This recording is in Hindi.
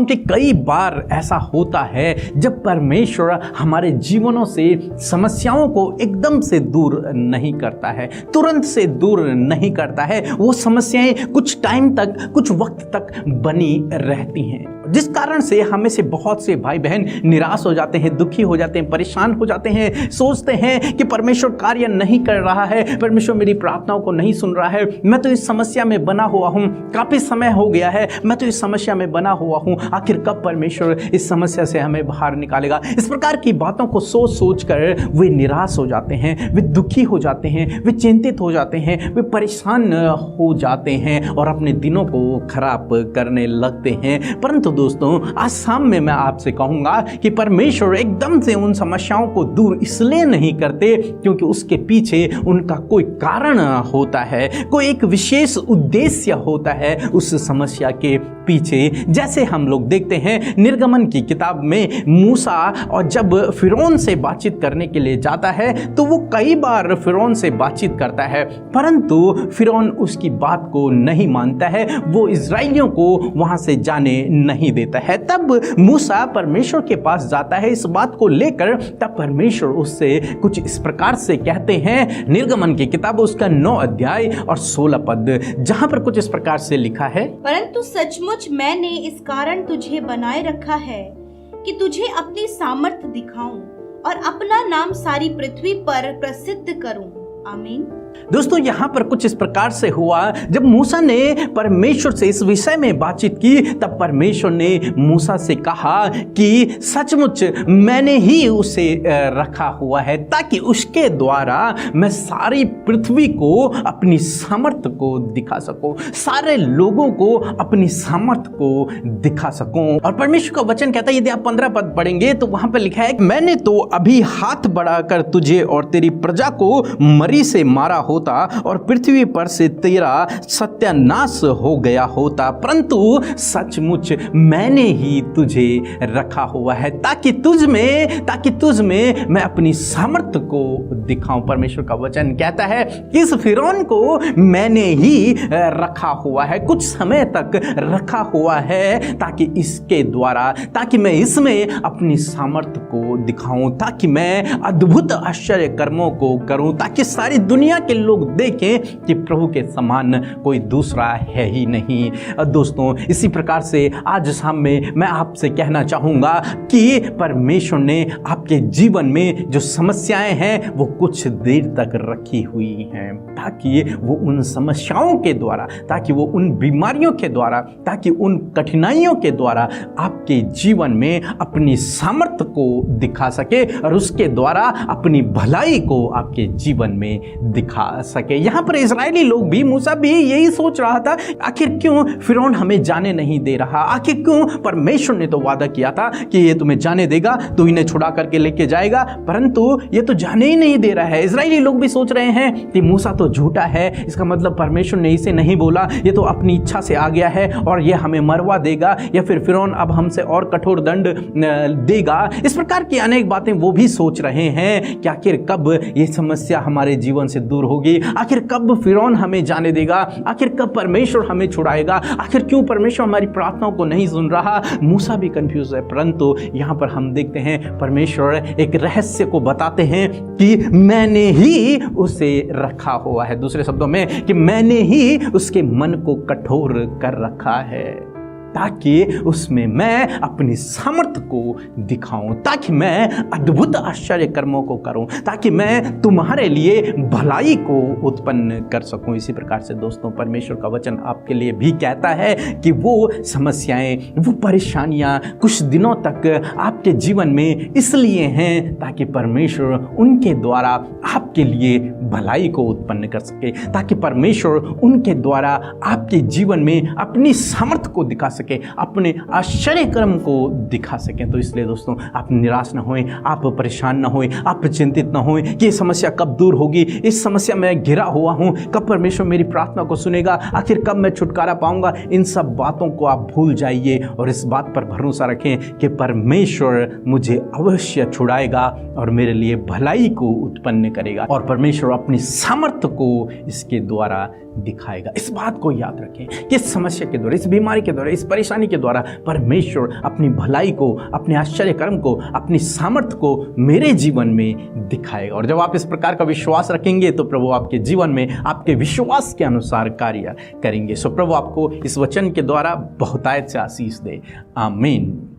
क्योंकि कई बार ऐसा होता है जब परमेश्वर हमारे जीवनों से समस्याओं को एकदम से दूर नहीं करता है, तुरंत से दूर नहीं करता है। वो समस्याएं कुछ टाइम तक, कुछ वक्त तक बनी रहती हैं, जिस कारण से हमें से बहुत से भाई बहन निराश हो जाते हैं, दुखी हो जाते हैं, परेशान हो जाते हैं, सोचते हैं कि परमेश्वर कार्य नहीं कर रहा है, परमेश्वर मेरी प्रार्थनाओं को नहीं सुन रहा है, मैं तो इस समस्या में बना हुआ हूँ, काफी समय हो गया है, मैं तो इस समस्या में बना हुआ हूँ, आखिर कब परमेश्वर इस समस्या से हमें बाहर निकालेगा। इस प्रकार की बातों को सोच सोच कर वे निराश हो जाते हैं, वे दुखी हो जाते हैं, वे चिंतित हो जाते हैं, वे परेशान हो जाते हैं और अपने दिनों को खराब करने लगते हैं। परंतु दोस्तों, आज शाम में मैं आपसे कहूंगा कि परमेश्वर एकदम से उन समस्याओं को दूर इसलिए नहीं करते क्योंकि उसके पीछे उनका कोई कारण होता है, कोई एक विशेष उद्देश्य होता है उस समस्या के पीछे। जैसे हम लोग देखते हैं निर्गमन की किताब में मूसा और जब फिरौन से बातचीत करने के लिए जाता है तो वो कई बार फिरौन से बातचीत करता है, परंतु फिरौन उसकी बात को नहीं मानता है, वो इजराइलियों को वहां से जाने नहीं देता है। तब मूसा परमेश्वर के पास जाता है इस बात को लेकर, तब परमेश्वर उससे कुछ इस प्रकार से कहते हैं, निर्गमन की किताब उसका 9 अध्याय और 16 पद, जहां पर कुछ इस प्रकार से लिखा है, परंतु सचमुच मैंने इस कारण तुझे बनाए रखा है कि तुझे अपनी सामर्थ दिखाऊं और अपना नाम सारी पृथ्वी पर प्रसिद्ध करूं। आमीन। दोस्तों, यहां पर कुछ इस प्रकार से हुआ, जब मूसा ने परमेश्वर से इस विषय में बातचीत की, तब परमेश्वर ने मूसा से कहा कि सचमुच मैंने ही उसे रखा हुआ है ताकि उसके द्वारा मैं सारी पृथ्वी को अपनी सामर्थ को दिखा सकूं, सारे लोगों को अपनी सामर्थ को दिखा सकूं। और परमेश्वर का वचन कहता है, यदि आप 15 पद पढ़ेंगे तो वहां पर लिखा है, मैंने तो अभी हाथ बढ़ाकर तुझे और तेरी प्रजा को मरी से मारा होता और पृथ्वी पर से तेरा सत्यानाश हो गया होता, परंतु सचमुच मैंने ही तुझे रखा हुआ है ताकि तुझ में मैं अपनी सामर्थ को दिखाऊं। परमेश्वर का वचन कहता है कि इस फिरौन को मैंने ही रखा हुआ है, कुछ समय तक रखा हुआ है ताकि मैं इसमें अपनी सामर्थ को दिखाऊं, ताकि मैं अद्भुत आश्चर्य कर्मों को करूं, ताकि सारी दुनिया के लोग देखें कि प्रभु के समान कोई दूसरा है ही नहीं। दोस्तों, इसी प्रकार से आज शाम में मैं आपसे कहना चाहूंगा कि परमेश्वर ने आपके जीवन में जो समस्याएं हैं वो कुछ देर तक रखी हुई हैं, ताकि वो उन समस्याओं के द्वारा, ताकि वो उन बीमारियों के द्वारा, ताकि उन कठिनाइयों के द्वारा आपके जीवन में अपनी सामर्थ्य को दिखा सके और उसके द्वारा अपनी भलाई को आपके जीवन में दिखा सके। यहाँ पर इजरायली लोग भी, मूसा भी यही सोच रहा था, आखिर क्यों फिरौन हमें जाने नहीं दे रहा, आखिर क्यों, परमेश्वर ने तो वादा किया था कि ये तुम्हें जाने देगा, तो इन्हें छुड़ा करके लेके जाएगा, परंतु ये तो जाने ही नहीं दे रहा है। इजरायली लोग भी सोच रहे हैं कि मूसा तो झूठा है, इसका मतलब परमेश्वर ने इसे नहीं बोला, ये तो अपनी इच्छा से आ गया है और ये हमें मरवा देगा, या फिर फिरौन अब हमसे और कठोर दंड देगा। इस प्रकार की अनेक बातें वो भी सोच रहे हैं कि आखिर कब ये समस्या हमारे जीवन से दूर होगी, आखिर कब फिरौन हमें जाने देगा, आखिर कब परमेश्वर हमें छुड़ाएगा, आखिर क्यों परमेश्वर हमारी प्रार्थनाओं को नहीं सुन रहा। मूसा भी कंफ्यूज है, परंतु यहाँ पर हम देखते हैं परमेश्वर एक रहस्य को बताते हैं कि मैंने ही उसे रखा हुआ है, दूसरे शब्दों में कि मैंने ही उसके मन को कठोर कर रखा है, ताकि उसमें मैं अपनी सामर्थ्य को दिखाऊं, ताकि मैं अद्भुत आश्चर्य कर्मों को करूं, ताकि मैं तुम्हारे लिए भलाई को उत्पन्न कर सकूं। इसी प्रकार से दोस्तों, परमेश्वर का वचन आपके लिए भी कहता है कि वो समस्याएं, वो परेशानियां कुछ दिनों तक आपके जीवन में इसलिए हैं ताकि परमेश्वर उनके द्वारा आपके लिए भलाई को उत्पन्न कर सके, ताकि परमेश्वर उनके द्वारा आपके जीवन में अपनी सामर्थ्य को दिखा सके, अपने आश्चर्य कर्म को दिखा सकें। तो इसलिए दोस्तों, आप निराश ना होएं, आप परेशान ना होएं, आप चिंतित ना होएं कि ये समस्या कब दूर होगी, इस समस्या में घिरा हुआ हूं, कब परमेश्वर मेरी प्रार्थना को सुनेगा, आखिर कब मैं छुटकारा पाऊंगा। इन सब बातों को आप भूल जाइए और इस बात पर भरोसा रखें कि परमेश्वर मुझे अवश्य छुड़ाएगा और मेरे लिए भलाई को उत्पन्न करेगा और परमेश्वर अपनी सामर्थ्य को इसके द्वारा दिखाएगा। इस बात को याद रखें कि इस समस्या के द्वारा, इस बीमारी के द्वारा, इस परेशानी के द्वारा परमेश्वर अपनी भलाई को, अपने आश्चर्य कर्म को, अपनी सामर्थ्य को मेरे जीवन में दिखाएगा। और जब आप इस प्रकार का विश्वास रखेंगे तो प्रभु आपके जीवन में आपके विश्वास के अनुसार कार्य करेंगे। सो प्रभु आपको इस वचन के द्वारा बहुतायत से आशीष दे। आमीन।